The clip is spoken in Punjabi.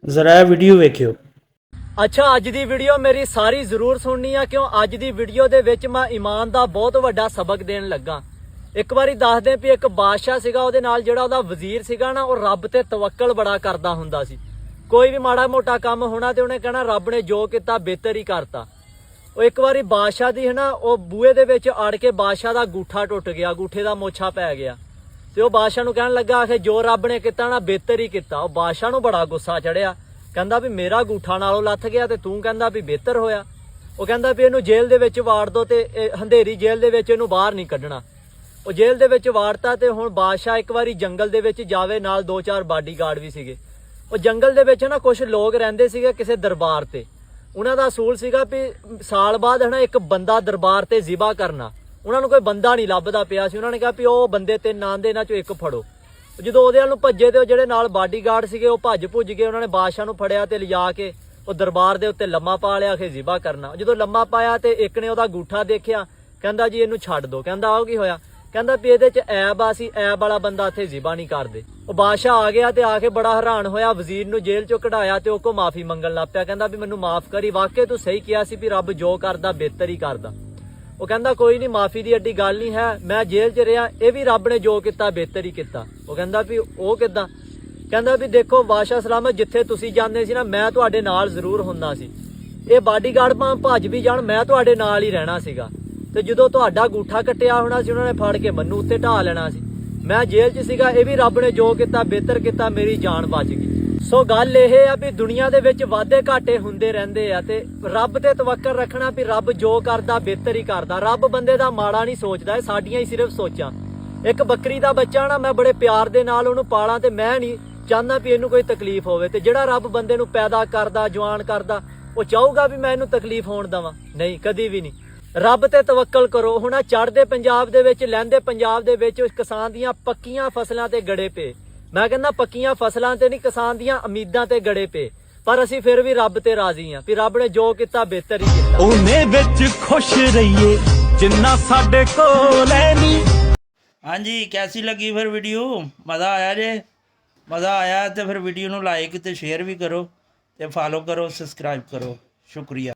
जरा वीडियो वेखियो। अच्छा, अज दी वीडियो मेरी सारी जरूर सुननी है, क्यों अज दी वीडियो दे विच मैं ईमान दा बहुत वड्डा सबक देन लगा। एक बारी दस दे भी एक बादशाह सीगा, ओहदे नाल जिहड़ा ओहदा वजीर सीगा ना, वो रब ते तवक्कल बड़ा करदा हुंदा सी। कोई भी माड़ा मोटा काम होना ते उहने कहना रब ने जो किता बेहतर ही करता। ਉਹ ਇੱਕ ਵਾਰੀ ਬਾਦਸ਼ਾਹ ਦੀ ਹੈ ਨਾ, ਉਹ ਬੂਹੇ ਦੇ ਵਿੱਚ ਅੜ ਕੇ ਬਾਦਸ਼ਾਹ ਦਾ ਗੂਠਾ ਟੁੱਟ ਗਿਆ, ਗੂਠੇ ਦਾ ਮੋਛਾ ਪੈ ਗਿਆ ਤੇ ਉਹ ਬਾਦਸ਼ਾਹ ਨੂੰ ਕਹਿਣ ਲੱਗਾ ਕਿ ਜੋ ਰੱਬ ਨੇ ਕੀਤਾ ਨਾ ਬਿਹਤਰ ਹੀ ਕੀਤਾ। ਉਹ ਬਾਦਸ਼ਾਹ ਨੂੰ ਬੜਾ ਗੁੱਸਾ ਚੜਿਆ, ਕਹਿੰਦਾ ਵੀ ਮੇਰਾ ਗੂਠਾ ਨਾਲੋਂ ਲੱਥ ਗਿਆ ਤੇ ਤੂੰ ਕਹਿੰਦਾ ਵੀ ਬਿਹਤਰ ਹੋਇਆ। ਉਹ ਕਹਿੰਦਾ ਵੀ ਇਹਨੂੰ ਜੇਲ੍ਹ ਦੇ ਵਿੱਚ ਵਾੜ ਦੋ ਤੇ ਹੰਧੇਰੀ ਜੇਲ੍ਹ ਦੇ ਵਿੱਚ ਇਹਨੂੰ ਬਾਹਰ ਨਹੀਂ ਕੱਢਣਾ। ਉਹ ਜੇਲ੍ਹ ਦੇ ਵਿੱਚ ਵਾੜਤਾ ਤੇ ਹੁਣ ਬਾਦਸ਼ਾਹ ਇੱਕ ਵਾਰੀ ਜੰਗਲ ਦੇ ਵਿੱਚ ਜਾਵੇ, ਨਾਲ 2-4 ਬਾਡੀਗਾਰਡ ਵੀ ਸੀਗੇ। ਉਹ ਜੰਗਲ ਦੇ ਵਿੱਚ ਨਾ ਕੁਝ ਲੋਕ ਰਹਿੰਦੇ ਸੀਗੇ ਕਿਸੇ ਦਰਬਾਰ ਤੇ। ਉਹਨਾਂ ਦਾ ਅਸੂਲ ਸੀਗਾ ਵੀ ਸਾਲ ਬਾਅਦ ਹੈ ਨਾ ਇੱਕ ਬੰਦਾ ਦਰਬਾਰ ਤੇ ਜ਼ਿਬਾ ਕਰਨਾ। ਉਹਨਾਂ ਨੂੰ ਕੋਈ ਬੰਦਾ ਨਹੀਂ ਲੱਭਦਾ ਪਿਆ ਸੀ। ਉਹਨਾਂ ਨੇ ਕਿਹਾ ਵੀ ਉਹ ਬੰਦੇ ਤੇ ਨਾਂ ਦੇ ਇਹਨਾਂ ਚੋਂ ਇੱਕ ਫੜੋ। ਜਦੋਂ ਉਹਦੇ ਵੱਲ ਨੂੰ ਭੱਜੇ ਤੇ ਉਹ ਜਿਹੜੇ ਨਾਲ ਬਾਡੀਗਾਰਡ ਸੀਗੇ ਉਹ ਭੱਜ ਭੁੱਜ ਗਏ। ਉਹਨਾਂ ਨੇ ਬਾਦਸ਼ਾਹ ਨੂੰ ਫੜਿਆ ਤੇ ਲਿਜਾ ਕੇ ਉਹ ਦਰਬਾਰ ਦੇ ਉੱਤੇ ਲੰਮਾ ਪਾ ਲਿਆ ਕਿ ਜ਼ਿਬਾ ਕਰਨਾ। ਜਦੋਂ ਲੰਮਾ ਪਾਇਆ ਤੇ ਇੱਕ ਨੇ ਉਹਦਾ ਗੂਠਾ ਦੇਖਿਆ, ਕਹਿੰਦਾ ਜੀ ਇਹਨੂੰ ਛੱਡ ਦਿਓ। ਕਹਿੰਦਾ ਆਹ ਕੀ ਹੋਇਆ? ਕਹਿੰਦਾ ਵੀ ਇਹਦੇ 'ਚ ਐਬ ਆ, ਸੀ ਐਬ ਵਾਲਾ ਬੰਦਾ ਇੱਥੇ ਜ਼ਿਬਾ ਨਹੀਂ ਕਰਦੇ। ਉਹ ਬਾਦਸ਼ਾਹ ਆ ਗਿਆ ਤੇ ਆ ਕੇ ਬੜਾ ਹੈਰਾਨ ਹੋਇਆ, ਵਜ਼ੀਰ ਨੂੰ ਜੇਲ੍ਹ 'ਚੋਂ ਕਢਾਇਆ ਤੇ ਉਹ ਕੋ ਮਾਫੀ ਮੰਗਣ ਲੱਗ ਪਿਆ। ਕਹਿੰਦਾ ਵੀ ਮੈਨੂੰ ਮਾਫ ਕਰੀ, ਵਾਕਈ ਤੂੰ ਸਹੀ ਕਿਹਾ ਸੀ ਵੀ ਰੱਬ ਜੋ ਕਰਦਾ ਬਿਹਤਰ ਹੀ ਕਰਦਾ। ਉਹ ਕਹਿੰਦਾ ਕੋਈ ਨਹੀਂ, ਮਾਫੀ ਦੀ ਐਡੀ ਗੱਲ ਨਹੀਂ ਹੈ, ਮੈਂ ਜੇਲ੍ਹ 'ਚ ਰਿਹਾ, ਇਹ ਵੀ ਰੱਬ ਨੇ ਜੋ ਕੀਤਾ ਬਿਹਤਰ ਹੀ ਕੀਤਾ। ਉਹ ਕਹਿੰਦਾ ਵੀ ਉਹ ਕਿੱਦਾਂ? ਕਹਿੰਦਾ ਵੀ ਦੇਖੋ ਬਾਦਸ਼ਾਹ ਸਲਾਮਤ, ਜਿੱਥੇ ਤੁਸੀਂ ਜਾਂਦੇ ਸੀ ਨਾ ਮੈਂ ਤੁਹਾਡੇ ਨਾਲ ਜ਼ਰੂਰ ਹੁੰਦਾ ਸੀ। ਇਹ ਬਾਡੀਗਾਰਡ ਭਾਵੇਂ ਭੱਜ ਵੀ ਜਾਣ, ਮੈਂ ਤੁਹਾਡੇ ਨਾਲ ਹੀ ਰਹਿਣਾ ਸੀਗਾ। ਤੇ ਜਦੋਂ ਤੁਹਾਡਾ ਗੂਠਾ ਕੱਟਿਆ ਹੋਣਾ ਸੀ, ਉਹਨਾਂ ਨੇ ਫੜ ਕੇ ਮੈਨੂੰ ਉੱਤੇ ਢਾ ਲੈਣਾ ਸੀ। ਮੈਂ ਜੇਲ੍ਹ 'ਚ ਸੀਗਾ, ਇਹ ਵੀ ਰੱਬ ਨੇ ਜੋ ਕੀਤਾ ਬਿਹਤਰ ਕੀਤਾ, ਮੇਰੀ ਜਾਨ ਬਚ ਗਈ। ਸੋ ਗੱਲ ਇਹ ਆ ਵੀ ਦੁਨੀਆ ਦੇ ਵਿੱਚ ਵਾਧੇ ਘਾਟੇ ਹੁੰਦੇ ਰਹਿੰਦੇ ਆ ਤੇ ਰੱਬ ਤੇ ਤਵੱਕਲ ਰੱਖਣਾ ਵੀ ਰੱਬ ਜੋ ਕਰਦਾ ਬਿਹਤਰ ਹੀ ਕਰਦਾ। ਰੱਬ ਬੰਦੇ ਦਾ ਮਾੜਾ ਨਹੀਂ ਸੋਚਦਾ, ਇਹ ਸਾਡੀਆਂ ਹੀ ਸਿਰਫ ਸੋਚਾਂ। ਇੱਕ ਬੱਕਰੀ ਦਾ ਬੱਚਾ ਨਾ ਮੈਂ ਬੜੇ ਪਿਆਰ ਦੇ ਨਾਲ ਉਹਨੂੰ ਪਾਲਾਂ ਤੇ ਮੈਂ ਨਹੀਂ ਚਾਹੁੰਦਾ ਵੀ ਇਹਨੂੰ ਕੋਈ ਤਕਲੀਫ ਹੋਵੇ। ਤੇ ਜਿਹੜਾ ਰੱਬ ਬੰਦੇ ਨੂੰ ਪੈਦਾ ਕਰਦਾ, ਜਵਾਨ ਕਰਦਾ, ਉਹ ਚਾਹੂਗਾ ਵੀ ਮੈਂ ਇਹਨੂੰ ਤਕਲੀਫ ਹੋਣ ਦੇਵਾਂ? ਨਹੀਂ, ਕਦੀ ਵੀ ਨਹੀਂ। ਰੱਬ ਤੇ ਤਵੱਕਲ ਕਰੋ। ਹੁਣ ਚੜ੍ਹਦੇ ਪੰਜਾਬ ਦੇ ਵਿੱਚ, ਲਹਿੰਦੇ ਪੰਜਾਬ ਦੇ ਵਿੱਚ ਕਿਸਾਨ ਦੀਆਂ ਪੱਕੀਆਂ ਫਸਲਾਂ ਤੇ ਗੜੇ ਪਏ। ਮੈਂ ਕਹਿੰਦਾ ਪੱਕੀਆਂ ਫਸਲਾਂ ਤੇ ਨਹੀਂ, ਕਿਸਾਨ ਦੀਆਂ ਉਮੀਦਾਂ ਤੇ ਗੜੇ ਪਏ। ਪਰ ਅਸੀਂ ਫਿਰ ਵੀ ਰੱਬ ਤੇ ਰਾਜ਼ੀ ਹਾਂ ਵੀ ਰੱਬ ਨੇ ਜੋ ਕੀਤਾ ਬਿਹਤਰ ਹੀ ਕੀਤਾ। ਉਹਨੇ ਵਿੱਚ ਖੁਸ਼ ਰਹੀਏ ਜਿੰਨਾ ਸਾਡੇ ਕੋਲ ਐ ਨਹੀਂ। हाँ जी, कैसी लगी फिर वीडियो? मज़ा आया जे? मज़ा आया तो फिर वीडियो ਨੂੰ लाइक ਤੇ शेयर भी करो, ਤੇ फॉलो करो, सब्सक्राइब करो। शुक्रिया।